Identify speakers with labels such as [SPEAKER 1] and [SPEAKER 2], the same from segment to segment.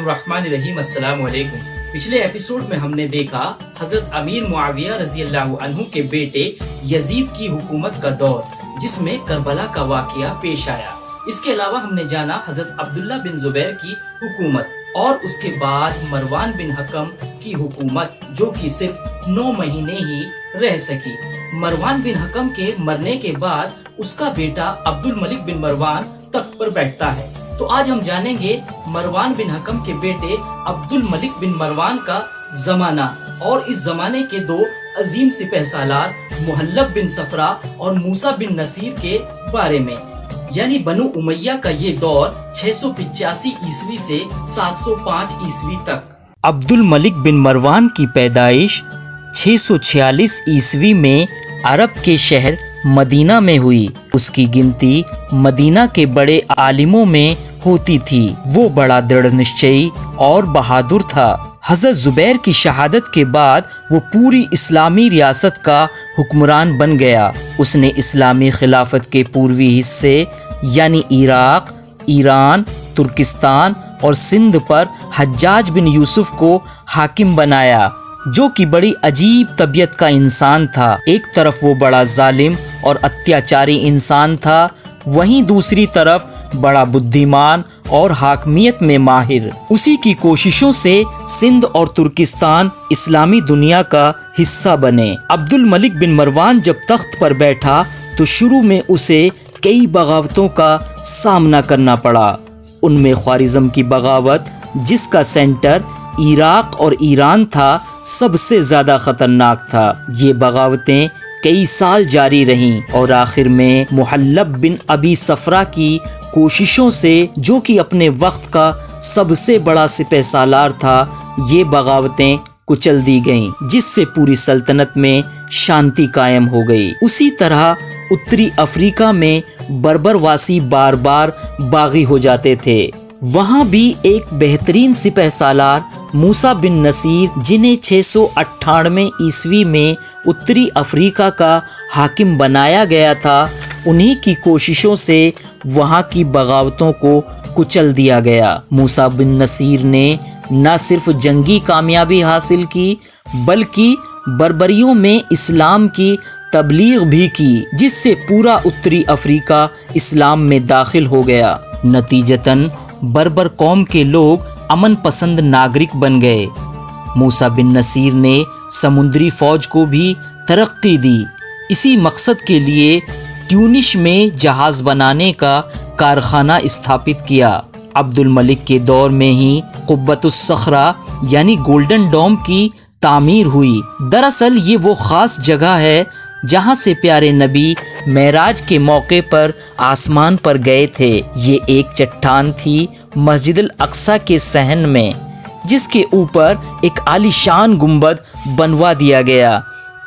[SPEAKER 1] الرحمن الرحیم۔ السلام علیکم۔ پچھلے ایپیسوڈ میں ہم نے دیکھا حضرت امیر معاویہ رضی اللہ عنہ کے بیٹے یزید کی حکومت کا دور، جس میں کربلا کا واقعہ پیش آیا۔ اس کے علاوہ ہم نے جانا حضرت عبداللہ بن زبیر کی حکومت اور اس کے بعد مروان بن حکم کی حکومت، جو کہ صرف 9 مہینے ہی رہ سکی۔ مروان بن حکم کے مرنے کے بعد اس کا بیٹا عبد الملک بن مروان تخت پر بیٹھتا ہے۔ تو آج ہم جانیں گے مروان بن حکم کے بیٹے عبد الملک بن مروان کا زمانہ اور اس زمانے کے 2 عظیم سپہ سالار محلب بن صفرا اور موسیٰ بن نصیر کے بارے میں، یعنی بنو امیہ کا یہ دور 685 عیسوی سے 705 عیسوی تک۔
[SPEAKER 2] عبد الملک بن مروان کی پیدائش 646 عیسوی میں عرب کے شہر مدینہ میں ہوئی۔ اس کی گنتی مدینہ کے بڑے عالموں میں ہوتی تھی۔ وہ بڑا دڑھ نشچئی اور بہادر تھا۔ حضرت زبیر کی شہادت کے بعد وہ پوری اسلامی ریاست کا حکمران بن گیا۔ اس نے اسلامی خلافت کے پوروی حصے یعنی عراق، ایران، ترکستان اور سندھ پر حجاج بن یوسف کو حاکم بنایا، جو کہ بڑی عجیب طبیعت کا انسان تھا۔ ایک طرف وہ بڑا ظالم اور اتیاچاری انسان تھا، وہیں دوسری طرف بڑا بدھیمان اور حاکمیت میں ماہر۔ اسی کی کوششوں سے سندھ اور ترکستان اسلامی دنیا کا حصہ بنے۔ عبد الملک بن مروان جب تخت پر بیٹھا تو شروع میں اسے کئی بغاوتوں کا سامنا کرنا پڑا۔ ان میں خوارزم کی بغاوت، جس کا سینٹر عراق اور ایران تھا، سب سے زیادہ خطرناک تھا۔ یہ بغاوتیں کئی سال جاری رہیں اور آخر میں محلب بن ابی صفرا کی کوششوں سے، جو کہ اپنے وقت کا سب سے بڑا سپہ سالار تھا، یہ بغاوتیں کچل دی گئیں، جس سے پوری سلطنت میں شانتی قائم ہو گئی۔ اسی طرح اتری افریقہ میں بربر واسی بار بار باغی ہو جاتے تھے۔ وہاں بھی ایک بہترین سپہ سالار موسیٰ بن نصیر، جنہیں 698 عیسوی میں اتری افریقہ کا حاکم بنایا گیا تھا، انہی کی کوششوں سے وہاں کی بغاوتوں کو کچل دیا گیا۔ موسیٰ بن نصیر نے نہ صرف جنگی کامیابی حاصل کی، بلکہ بربریوں میں اسلام کی تبلیغ بھی کی، جس سے پورا اتری افریقہ اسلام میں داخل ہو گیا۔ نتیجتاً بربر قوم کے لوگ امن پسند ناگرک بن گئے۔ موسیٰ بن نصیر نے سمندری فوج کو بھی ترقی دی۔ اسی مقصد کے لیے ٹیونس میں جہاز بنانے کا کارخانہ استھاپت کیا۔ عبد الملک کے دور میں ہی قبۃ الصخرہ یعنی گولڈن ڈوم کی تعمیر ہوئی۔ دراصل یہ وہ خاص جگہ ہے جہاں سے پیارے نبی معراج کے موقع پر آسمان پر گئے تھے۔ یہ ایک چٹان تھی مسجد الاقصیٰ کے صحن میں، جس کے اوپر ایک عالی شان گنبد بنوا دیا گیا،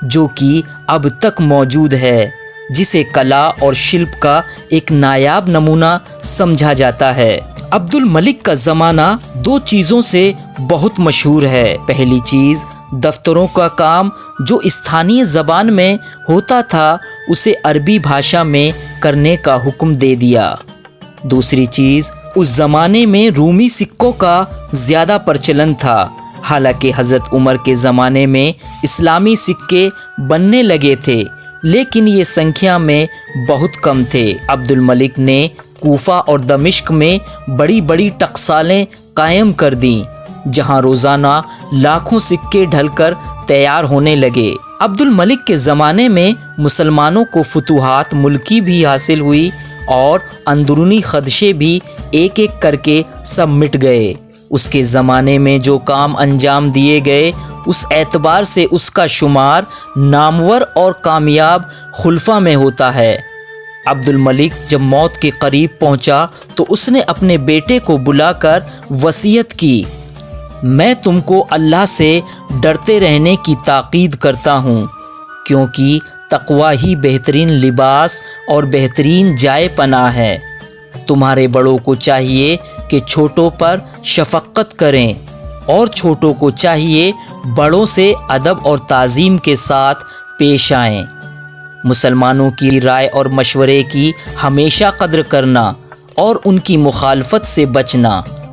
[SPEAKER 2] جو کہ اب تک موجود ہے، جسے کلا اور شلپ کا ایک نایاب نمونہ سمجھا جاتا ہے۔ عبد الملک کا زمانہ 2 چیزوں سے بہت مشہور ہے۔ پہلی چیز، دفتروں کا کام جو استھانی زبان میں ہوتا تھا، اسے عربی بھاشا میں کرنے کا حکم دے دیا۔ دوسری چیز، اس زمانے میں رومی سکوں کا زیادہ پرچلن تھا۔ حالانکہ حضرت عمر کے زمانے میں اسلامی سکے بننے لگے تھے، لیکن یہ سنکھیا میں بہت کم تھے۔ عبد الملک نے کوفہ اور دمشق میں بڑی بڑی ٹکسالیں قائم کر دیں، جہاں روزانہ لاکھوں سکے ڈھل کر تیار ہونے لگے۔ عبد الملک کے زمانے میں مسلمانوں کو فتوحات ملکی بھی حاصل ہوئی اور اندرونی خدشے بھی ایک ایک کر کے سب مٹ گئے۔ اس کے زمانے میں جو کام انجام دیے گئے، اس اعتبار سے اس کا شمار نامور اور کامیاب خلفاء میں ہوتا ہے۔ عبد الملک جب موت کے قریب پہنچا تو اس نے اپنے بیٹے کو بلا کر وصیت کی، میں تم کو اللہ سے ڈرتے رہنے کی تاکید کرتا ہوں، کیونکہ تقوی ہی بہترین لباس اور بہترین جائے پناہ ہے۔ تمہارے بڑوں کو چاہیے کہ چھوٹوں پر شفقت کریں، اور چھوٹوں کو چاہیے بڑوں سے ادب اور تعظیم کے ساتھ پیش آئیں۔ مسلمانوں کی رائے اور مشورے کی ہمیشہ قدر کرنا اور ان کی مخالفت سے بچنا،